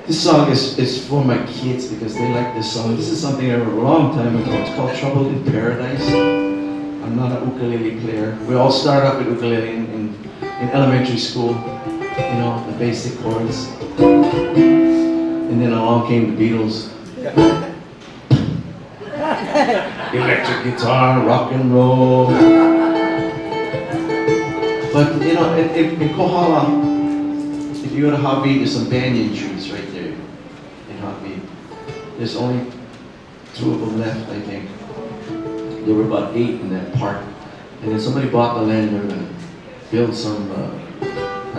This song is for my kids because they like this song. This is something I wrote a long time ago. It's called Trouble in Paradise. I'm not an ukulele player. We all start off with ukulele in elementary school, you know, the basic chords. And then along came the Beatles. Electric guitar, rock and roll. But you know, in Kohala, if you go to Hawaii, there's some banyan trees right there in Hawaii. There's only 2 of them left, I think. There were about 8 in that park. And then somebody bought the land and they were going to build some, I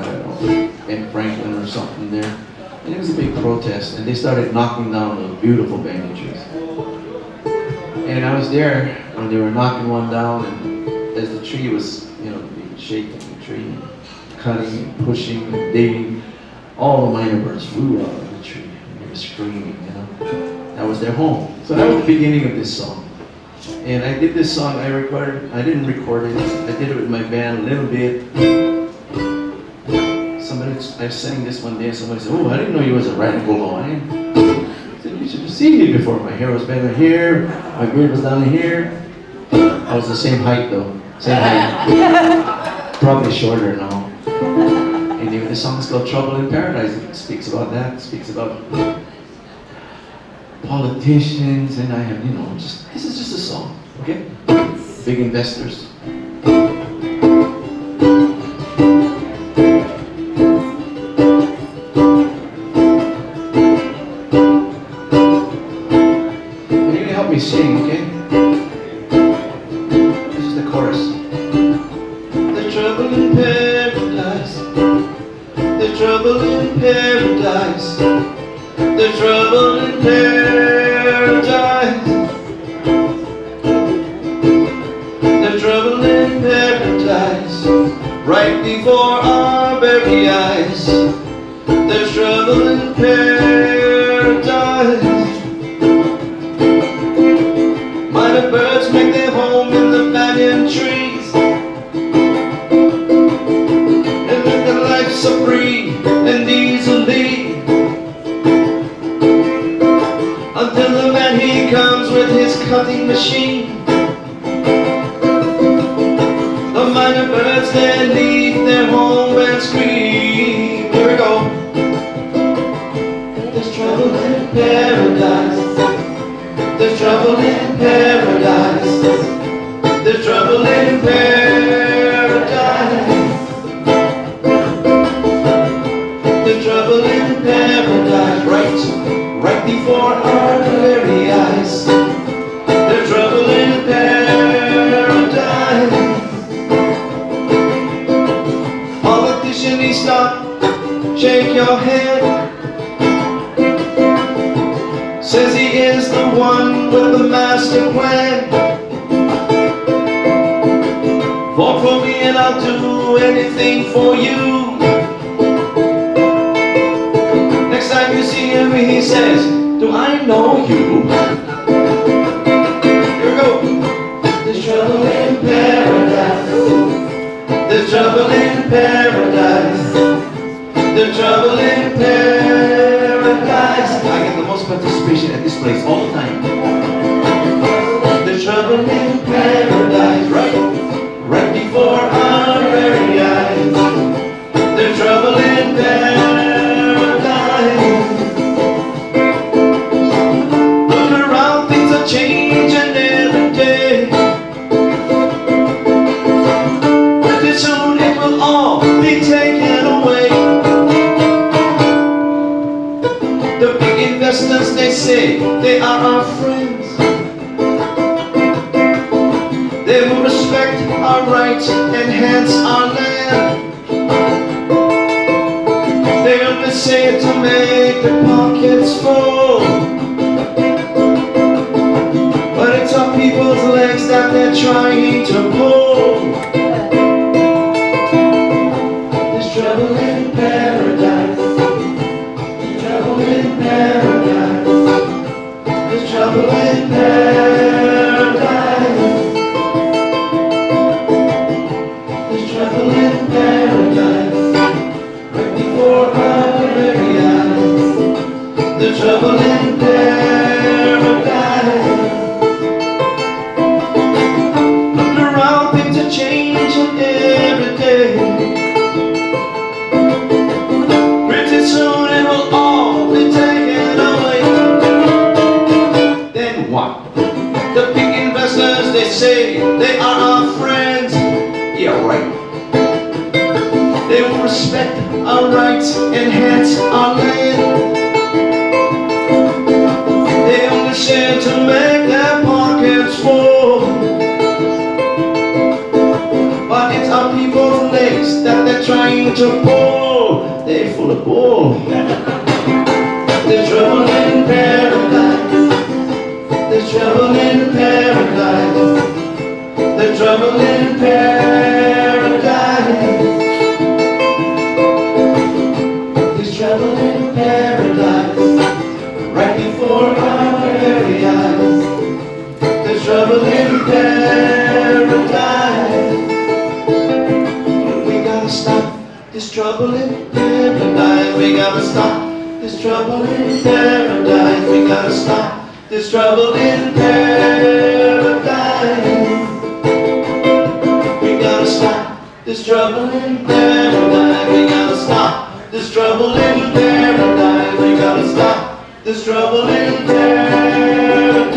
don't know, Ben Franklin or something there. And it was a big protest, and they started knocking down the beautiful banyan trees. And I was there when they were knocking one down, and as the tree was, you know, being shaken, the tree, cutting and pushing and digging, all the minor birds flew out of the tree and they were screaming, you know. That was their home. So that was the beginning of this song. And I did this song, I didn't record it, I did it with my band a little bit. I sang this one day and somebody said, "Oh, I didn't know you was a radical Hawaiian." I said, "You should have seen me before. My hair was better here, my beard was down here." I was the same height though, same height. Probably shorter now. Anyway, the song is called Trouble in Paradise. It speaks about that, it speaks about politicians, and I have, you know, this is just a song, okay? Big investors. Help me sing, okay? This is the chorus. The trouble in paradise, the trouble in paradise, the trouble in paradise, the trouble in paradise, right before our very eyes, the trouble in paradise. The birds make their home in the banyan trees and live their life so free and easily until the man he comes with his cutting machine. The minor birds then leave their home and scream. Here we go. There's trouble in paradise. There's trouble in paradise. There's trouble in paradise. There's trouble in paradise, right before our very eyes. There's trouble in paradise. Politician, he stop, shake your head. Says he is the one with the master plan. Vote for me and I'll do anything for you. Next time you see him, he says, "Do I know you?" Here we go. There's trouble in paradise. There's trouble in paradise. There's trouble in paradise. I get the most participation at this place all the time. There's trouble in paradise, right before our very eyes. There's trouble in paradise. Look around, things are changing every day. Pretty soon it will all be taken away. The big investors, they say they are our friends. They will respect our rights, enhance our land. They only say it to make their pockets full, but it's our people's legs that they're trying to pull. There's trouble in paradise. There's trouble in paradise. There's trouble in paradise. There's trouble in paradise, right before our very eyes. the trouble in paradise. Look around, things are changing every day. Pretty soon it will all be taken away. Then what? The big investors, they say they are our friends. Yeah, right. They will respect our rights and hence our land. They only share to make their pockets full. But it's our people's legs that they're trying to pull. They're full of bull. There's trouble in paradise. There's trouble in paradise. There's trouble in paradise. There's trouble in paradise, right before our very eyes. There's trouble in paradise. We gotta stop this trouble in paradise. We gotta stop this trouble in paradise. We gotta stop this trouble in paradise. We gotta stop this trouble in paradise. We gotta stop this trouble in paradise. We gotta stop this trouble in paradise.